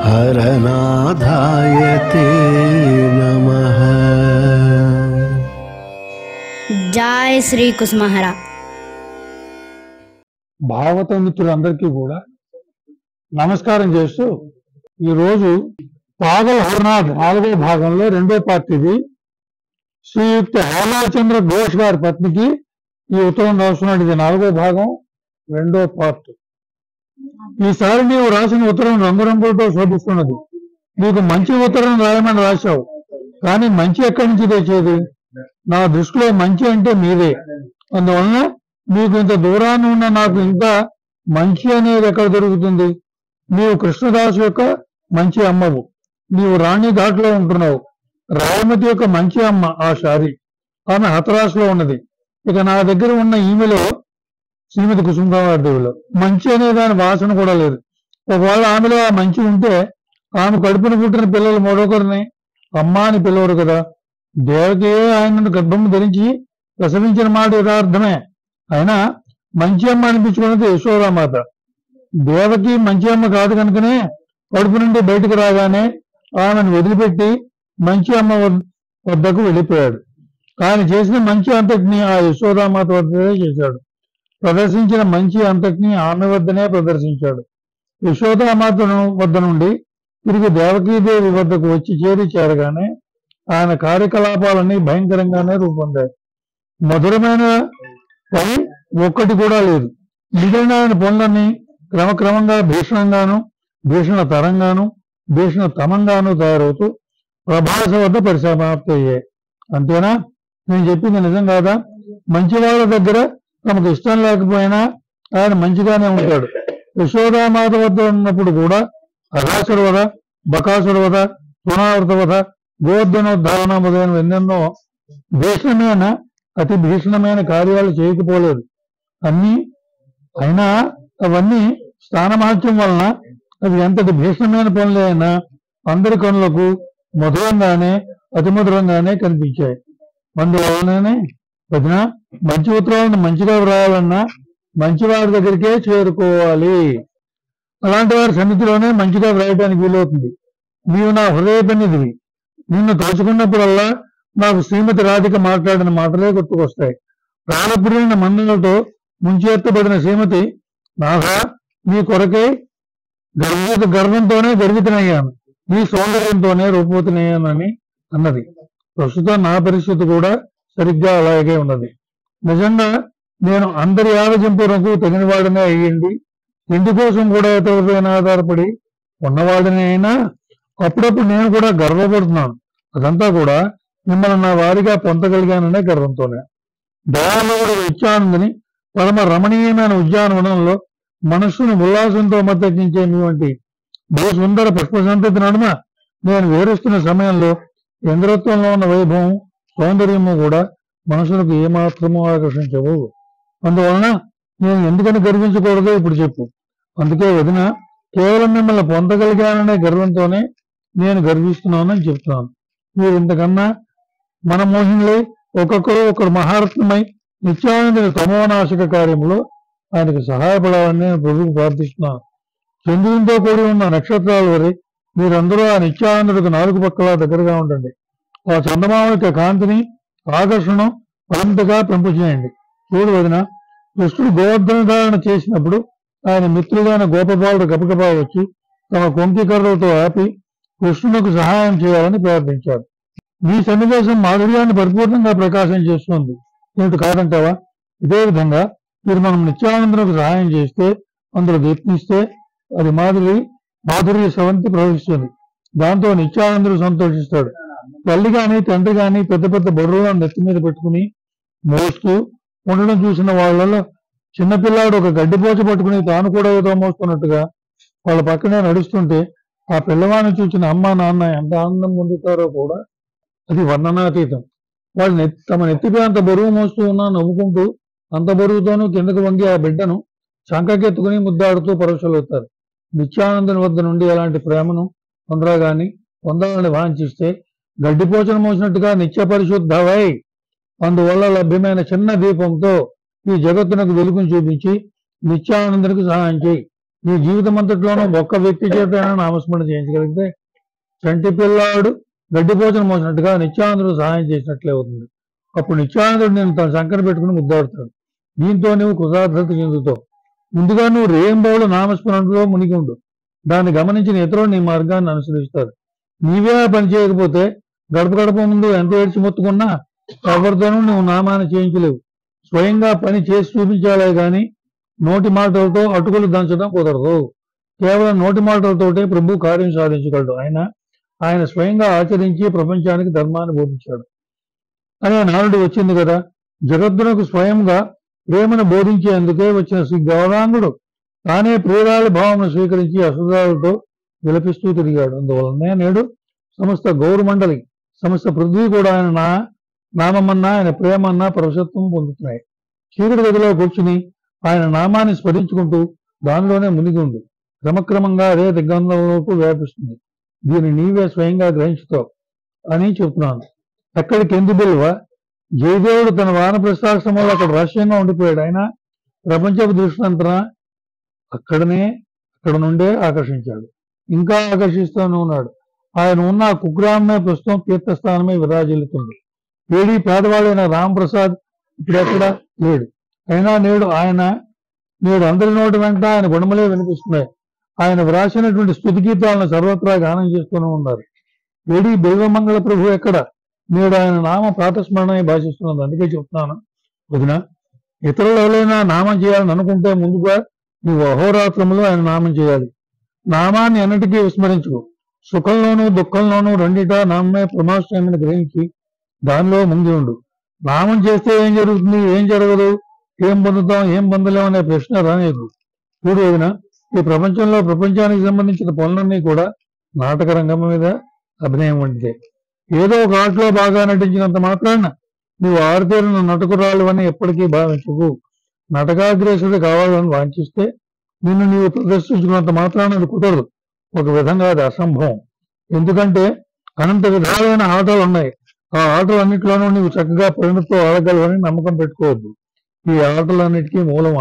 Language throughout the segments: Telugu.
హరనాథాయతే నమః. జై శ్రీ కుసుమహర. భాగవత మిత్రులందరికీ కూడా నమస్కారం చేస్తూ ఈరోజు పాగల్ హరనాథ్ 4వ భాగంలో 2వ పార్ట్ ఇది. శ్రీయుక్త హేమాచంద్ర ఘోష్ గారి పత్నికి ఈ ఉత్తరం రాస్తున్నాడు. ఇది 4వ భాగం 2వ పార్ట్. ఈసారి నీవు రాసిన ఉత్తరం రంగురంగులతో శోభిస్తున్నది. నీకు మంచి ఉత్తరం రాయమని రాశావు, కానీ మంచి ఎక్కడి నుంచి తెచ్చేది? నా దృష్టిలో మంచి అంటే మీరే. అందువలన మీకు ఇంత దూరాన్ని ఉన్న నాకు ఇంకా మంచి అనేది ఎక్కడ దొరుకుతుంది? నీవు కృష్ణదాసు యొక్క మంచి అమ్మవు. నీవు రాణి ఘాట్లో ఉంటున్నావు. రాయమతి యొక్క మంచి అమ్మ ఆ శారీ, ఆమె హతరాసులో ఉన్నది. ఇక నా దగ్గర ఉన్న ఈమెలో శ్రీమతి కుసుమదేవిలో మంచి అనే దాని వాసన కూడా లేదు. ఒకవేళ ఆమెలో ఆ మంచి ఉంటే ఆమె కడుపున పుట్టిన పిల్లలు మరొకరిని అమ్మ అని పిలవరు కదా. దేవకి ఆయనను గర్భం ధరించి ప్రసవించిన మాట యథార్థమే. అయినా మంచి అమ్మ అనిపించుకున్నది యశోదామాత. దేవకి మంచి అమ్మ కాదు కనుకనే కడుపు నుండి బయటకు రాగానే ఆమెను వదిలిపెట్టి మంచి అమ్మ వద్దకు వెళ్ళిపోయాడు. ఆయన చేసిన మంచి అంతటిని ఆ యశోదామాత వద్దనే చేశాడు. ప్రదర్శించిన మంచి అంతటిని ఆమె వద్దనే ప్రదర్శించాడు. యశోదామాత వద్ద నుండి తిరిగి దేవకీదేవి వద్దకు వచ్చి చేరగానే ఆయన కార్యకలాపాలన్నీ భయంకరంగానే రూపొందాయి. మధురమైన పని ఒక్కటి కూడా లేదు. మిగిలిన ఆయన పనులన్నీ క్రమక్రమంగా భీషణంగాను, భీషణ తరంగాను, భీషణ తమంగాను తయారవుతూ ప్రభాస వద్ద పరిసమాప్తి అయ్యాయి. అంతేనా? నేను చెప్పింది నిజం కాదా? మంచి వాళ్ళ దగ్గర తమకు ఇష్టం లేకపోయినా ఆయన మంచిగానే ఉంటాడు. యశోదామాత వద్ద ఉన్నప్పుడు కూడా అఘాసుర వధ, బకాసుర వధ, పునావృత వధ, గోవర్ధనోద్ధారణ మొదలైన ఎన్నెన్నో భీషణమైన అతి భీషణమైన కార్యాలు చేయకపోలేదు. అయినా అవన్నీ స్థానమహత్యం వలన అవి ఎంతటి భీషణమైన పనులే అయినా అందరి కనులకు మధురంగానే అతి మధురంగానే కనిపించాయి. అందువలననే వదిన, మంచి ఉత్తరాలను మంచిగా వ్రాయాలన్నా మంచివారి దగ్గరికే చేరుకోవాలి. అలాంటి వారి సన్నిధిలోనే మంచిగా వ్రాయడానికి వీలవుతుంది. నీవు నా హృదయ పెన్నిదివి. నిన్ను తలుచుకున్నప్పుడల్లా నాకు శ్రీమతి రాధిక మాట్లాడిన మాటలే గుర్తుకొస్తాయి. ప్రాణప్రియులైన మందులతో ముంచెత్తబడిన శ్రీమతి, నాథా, నీ కొరకై గర్వంతోనే గర్వితనయ్యాను, నీ సౌందర్యంతోనే రూపవతినయ్యానని అన్నది. ప్రస్తుతం నా పరిస్థితి కూడా సరిగ్గా అలాగే ఉన్నది. నిజంగా నేను అందరి ఆలోచింపునకు తగినవాడినే అయ్యింది. ఇంటి కోసం కూడా ఇతరులపైన ఆధారపడి ఉన్నవాడిని అయినా అప్పుడప్పుడు నేను కూడా గర్వపడుతున్నాను. అదంతా కూడా మిమ్మల్ని నా వారిగా పొందగలిగాననే గర్వంతోనే. దయాళుడు నిత్యానందని పరమ రమణీయమైన ఉద్యానవనంలో మనస్సును ఉల్లాసంతో మద్దతించే మీ వంటి బహుసుందర పుష్ప సంతతి నడుమ నేను విహరిస్తున్న సమయంలో ఇంద్రత్వంలో ఉన్న వైభవం, సౌందర్యము కూడా మనసులకు ఏమాత్రమూ ఆకర్షించవు. అందువలన నేను ఎందుకని గర్వించకూడదో ఇప్పుడు చెప్పు. అందుకే వదిన, కేవలం మిమ్మల్ని పొందగలిగాననే గర్వంతోనే నేను గర్విస్తున్నానని చెప్తున్నాను. మీరు ఇంతకన్నా మన మోహినులై ఒక్కొక్కరు ఒకరు మహారత్నమై నిత్యానందుని తమోనాశక కార్యంలో ఆయనకు సహాయపడాలని నేను ప్రభువుకు ప్రార్థిస్తున్నాను. చంద్రునితో కూడి ఉన్న నక్షత్రాల వరే మీరందరూ ఆ నిత్యానందుడికి 4 పక్కల దగ్గరగా ఉండండి. ఆ చందమామ యొక్క కాంతిని, ఆకర్షణం మరింతగా పెంపుచేయండి. చూడు వదిన, కృష్ణుడు గోవర్ధన ధారణ చేసినప్పుడు ఆయన మిత్రులైన గోపబాలుడు గబగబా వచ్చి తమ కొంకి కర్రలతో ఆపి కృష్ణునికి సహాయం చేయాలని ప్రార్థించారు. మీ సన్నివేశం మాధుర్యాన్ని పరిపూర్ణంగా ప్రకాశం చేస్తుంది. ఏమిటి కాదంటావా? ఇదే విధంగా మీరు మనం నిత్యానందునికి సహాయం చేస్తే, అందులో యత్నిస్తే అది మాధుర్య స్రవంతి ప్రవహిస్తుంది. దాంతో నిత్యానందుడు సంతోషిస్తాడు. తల్లి గాని తండ్రి గాని పెద్ద పెద్ద బరువులను నెత్తి మీద పెట్టుకుని మోస్తూ ఉండడం చూసిన వాళ్ళలో చిన్నపిల్లాడు ఒక గడ్డిపోచ పట్టుకుని తాను కూడా ఏదో మోస్తున్నట్టుగా వాళ్ళ పక్కనే నడుస్తుంటే ఆ పిల్లవాడిని చూసిన అమ్మ నాన్న ఎంత ఆనందం పొందుతారో కూడా అది వర్ణనాతీతం. వాళ్ళు తమ నెత్తిపై అంత బరువు మోస్తూ ఉన్నా నవ్వుకుంటూ అంత బరువుతోనూ కిందకు వంగి ఆ బిడ్డను చంకకెత్తుకుని ముద్దాడుతూ పరవశులవుతారు. నిత్యానందుని వద్ద నుండి అలాంటి ప్రేమను పొందాలని వాంఛిస్తే గడ్డిపోచను మోసినట్టుగా నిత్య పరిశుద్ధవై అందువల్ల లభ్యమైన చిన్న దీపంతో ఈ జగత్తునకు వెలుగును చూపించి నిత్యానందునికి సహాయం చేయి. నీ జీవితం అంతట్లోనూ ఒక్క వ్యక్తి చేత నామస్మరణ చేయించగలిగితే చంటి పిల్లాడు గడ్డిపోచన మోసినట్టుగా నిత్యానందుడు సహాయం చేసినట్లే అవుతుంది. అప్పుడు నిత్యానందుడు నేను తన సంకర పెట్టుకుని ముద్దాడుతాడు. దీంతో నువ్వు కృతార్థత చెందుతావు. ముందుగా నువ్వు రేంబౌలు నామస్మరణలో మునిగి ఉండు. దాన్ని గమనించిన ఇతరులు నీ మార్గాన్ని అనుసరిస్తారు. నీవే పని చేయకపోతే గడప గడప ముందు ఎంత ఏడ్చి మొత్తుకున్నా ఎవరితోనూ నువ్వు నామాన్ని చేయించలేవు. స్వయంగా పని చేసి చూపించాలే గాని నోటి మాటలతో అటుకులు దంచడం కుదరదు. కేవలం నోటి మాటలతోటే ప్రభు కార్యం సాధించగలడు. ఆయన స్వయంగా ఆచరించి ప్రపంచానికి ధర్మాన్ని బోధించాడు అనే నానుడు వచ్చింది కదా. జగద్దునకు స్వయంగా ప్రేమను బోధించేందుకే వచ్చిన శ్రీ గౌరాంగుడు తానే ప్రియురాలి భావమును స్వీకరించి అసురాలతో విలపిస్తూ తిరిగాడు. అందువలనే నేడు సమస్త గౌరమండలి సమస్త పృథ్వీ కూడా ఆయన నామమన్నా ఆయన ప్రేమన్నా పరవశత్వం పొందుతున్నాయి. చీకటి గదిలో కూర్చుని ఆయన నామాన్ని స్మరించుకుంటూ దానిలోనే మునిగి ఉండు. క్రమక్రమంగా అదే దిగ్గంలోకి వ్యాపిస్తుంది. దీన్ని నీవే స్వయంగా గ్రహించుతావు అని చెప్తున్నాను. ఎక్కడికి ఎందుకు బిల్వ? జయదేవుడు తన వానప్రస్థాశ్రమంలో అక్కడ రహస్యంగా ఉండిపోయాడు. ఆయన ప్రపంచపు దృష్టినంతన అక్కడ నుండే ఆకర్షించాడు. ఇంకా ఆకర్షిస్తూనే ఉన్నాడు. ఆయన ఉన్న కుగ్రామమే ప్రస్తుతం తీర్థస్థానమే విరాజిల్లుతుంది. ఏడీ పేదవాడైన రాంప్రసాద్ ఇప్పుడెక్కడ లేడు. అయినా నేడు అందరి నోటి వెంట ఆయన గుణములే వినిపిస్తున్నాయి. ఆయన వ్రాసినటువంటి స్తుతి గీతాలను సర్వత్రా గానం చేస్తూనే ఉన్నారు. ఏడీ బిల్వమంగళ ప్రభు ఎక్కడ? నేడు ఆయన నామ ప్రాతస్మరణ భాషిస్తున్నది. అందుకే చెప్తున్నాను వదిన, ఇతరులు ఎవరైనా నామం చేయాలని అనుకుంటే ముందుగా నువ్వు అహోరాత్రములో ఆయన నామం చేయాలి. నామాన్ని అన్నిటికీ విస్మరించుకో. సుఖంలోనూ దుఃఖంలోనూ రెండిటా నామే ప్రమాశ్రయమని గ్రహించి దానిలో ముందు ఉండు. నామం చేస్తే ఏం జరుగుతుంది, ఏం జరగదు, ఏం పొందుతాం, ఏం పొందలేం అనే ప్రశ్న రానేదు. చూడు వదిన, ఈ ప్రపంచానికి సంబంధించిన పనులన్నీ కూడా నాటక రంగం మీద అభినయం వంటిదే. ఏదో ఒక ఆటలో బాగా నటించినంత మాత్రాన నువ్వు ఆరితేరిన నటకురాలు అని ఎప్పటికీ భావించకు. నటకాగ్రేసుడు కావాలని వాంఛిస్తే నిన్ను నీవు ప్రదర్శించుకున్నంత మాత్రాన అది కుదరదు. ఒక విధంగా అది అసంభవం. ఎందుకంటే అనంత విధాలైన ఆటలు ఉన్నాయి. ఆ ఆటలన్నింటిలోనూ నీవు చక్కగా పరిణతితో ఆడగలవని నమ్మకం పెట్టుకోవద్దు. ఈ ఆటలన్నిటికీ మూలం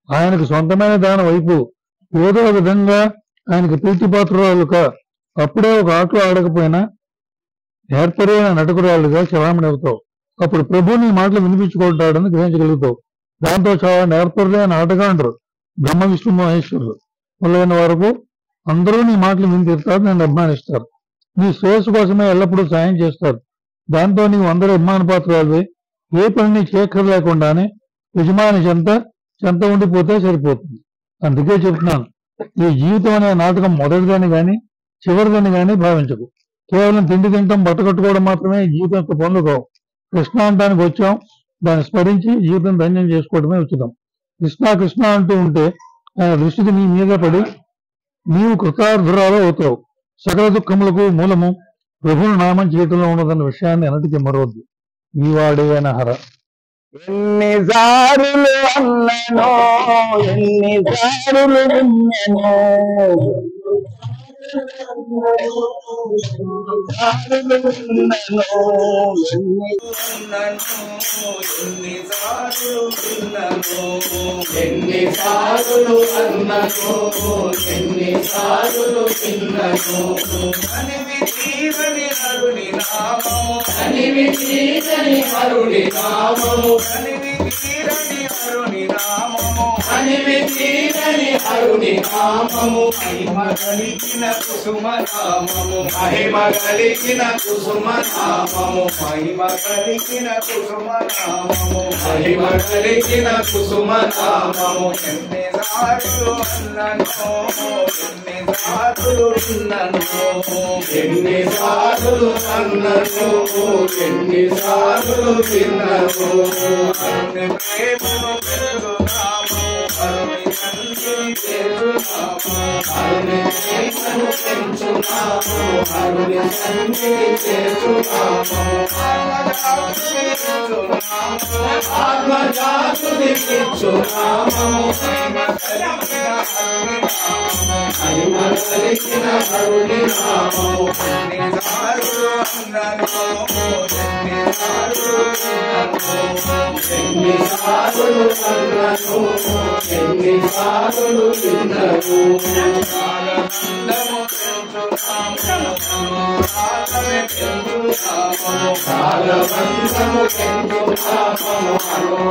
ఆయనకు సొంతమైన దాని వైపు ఏదో విధంగా ఆయనకు ప్రీతిపాత్రురాలుక. అప్పుడే ఒక ఆటలో ఆడకపోయినా ఏర్పరైన నటకురాలుగా చలామణి అవుతావు. అప్పుడు ప్రభు నీ మాటలు వినిపించుకుంటాడని గ్రహించగలుగుతావు. దాంతో చాలా నేర్పరులైన ఆటగాండ్రు బ్రహ్మ విష్ణు మహేశ్వరులు మొదలైన వరకు అందరూ నీ మాటలు విని తీరుతారు, నేను అభిమానిస్తారు. నీ శ్రేయస్సు కోసమే ఎల్లప్పుడూ సాయం చేస్తారు. దాంతో నీవు అందరూ అభిమాన పాత్రాలువే. ఏ పనిని చేకర్ లేకుండానే యజమాని చెంత ఉండిపోతే సరిపోతుంది. అందుకే చెప్తున్నాను, ఈ జీవితం అనే నాటకం మొదటిదని గాని చివరిదని గాని భావించకు. కేవలం తిండి తింటాం, బట్ట కట్టుకోవడం మాత్రమే జీవితం యొక్క పనులు కావు. కృష్ణాంతానికి వచ్చాం, దాన్ని స్మరించి జీవితం ధన్యం చేసుకోవడమే ఉచితం. కృష్ణ అంటూ ఉంటే ఆయన దృష్టికి నీ మీద పడి నీవు కృతార్థురాలు అవుతావు. సకల దుఃఖములకు మూలము ప్రభుని నామం చేయటంలో ఉన్నదన్న విషయాన్ని అన్నిటికీ మరవద్దు. ఈ వాడేన హర. ఎన్నిసార్లు అన్ననో ఎన్నిసార్లు విన్ననో ఎన్నిసార్లు అన్ననో ఎన్నిసార్లు విన్ననో అనివి తీరని అరుని నామము అనివి తీరని అరుని నామము అనివి తీరని అరుని నామము అనివి తీరని అరుని నామము మహిమ కలిగిన కుసుమ నామము మహిమ కలిగిన కుసుమ నామము మహిమ కలిగిన కుసుమ నామము మహిమ కలిగిన కుసుమ నామము ఎన్నిసార్లు అన్ననో ఎన్నిసార్లు విన్ననో ఎన్నిసార్లు అన్ననో ఎన్నిసార్లు విన్ననో అరుని ప్రేమను పెరుగునాము అరుని తండ్రిని చేరునాము అరుని ప్రేమను పెంచునాము నామము హరుని సన్నిధి చేర్చునామము ఆత్మజాతుని కిచ్చునామము మహిమ కలిగిన హరుని నామము ఎన్నిసార్లు అన్నను ఎన్నిసార్లు విన్నను కాలబంధము పెంచు నామము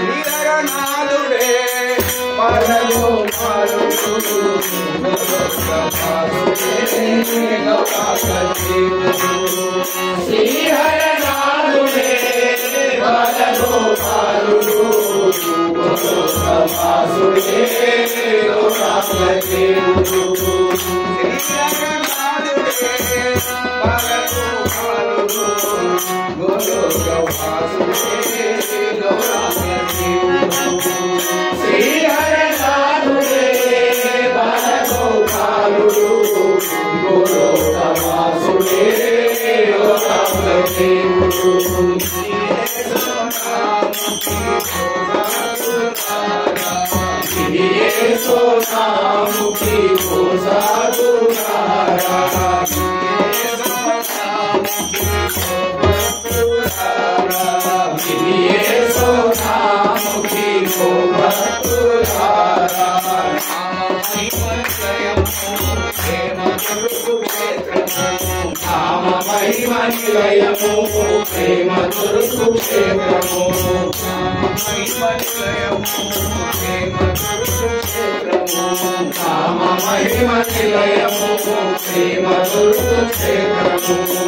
శ్రీహరనాథుడే పరలో శ్రీహరనాథుడే పరలో పాలుడు వాసుడే శ్రీహరనాథుడే బాలగోపాలుడు గోలోకవాసుడే లోకామదేవుడు సోనాముఖి మహిమనిలయము ప్రేమ దుర్గు క్షేత్రము రామ మహిమనిలయము ప్రేమ దుర్గు క్షేత్రము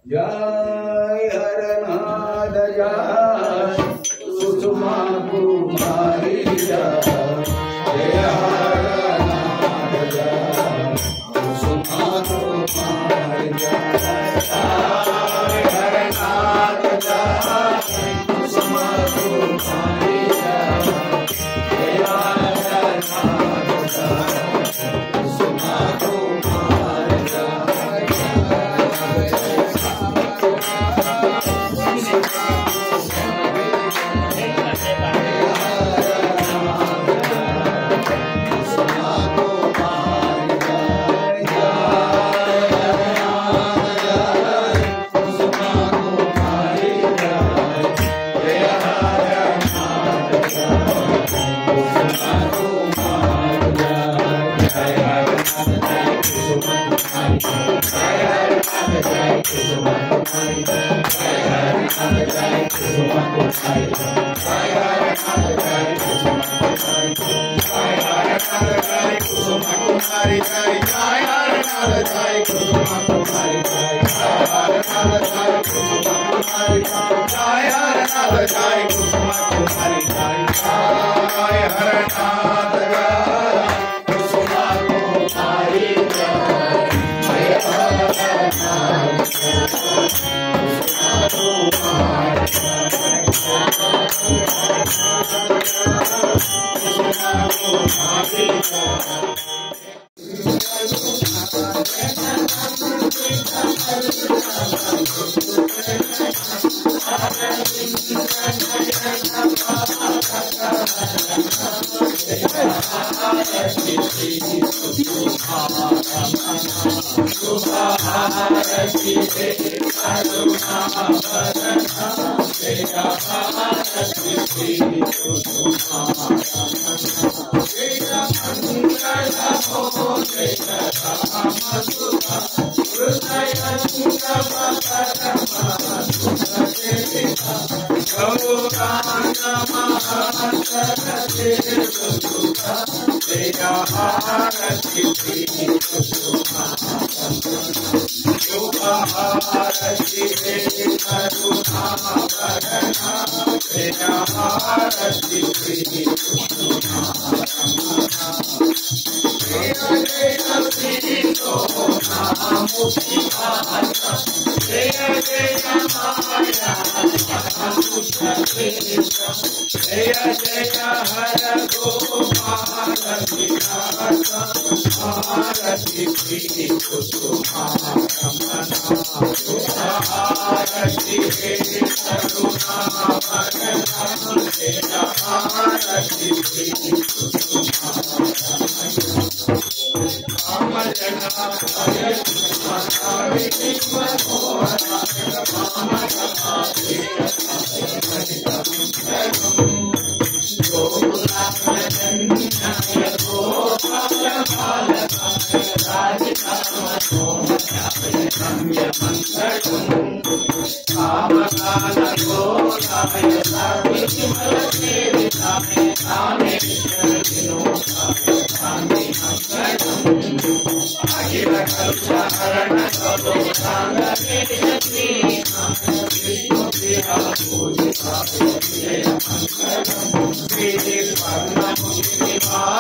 जय हरनाथ जय सुषमा कुमारी जय हरनाथ जय कुमारी जय जय हरनाथ जय कुसुमा कुमारी जय जय हरनाथ जय कुसुमा कुमारी जय हरनाथ जय कुसुमा कुमारी जय जय हरनाथ जय कुसुमा कुमारी जय जय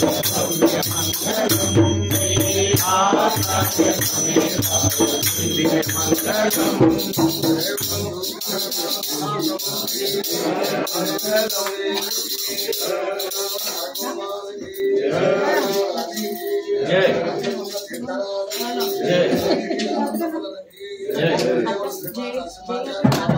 हरनाथ जय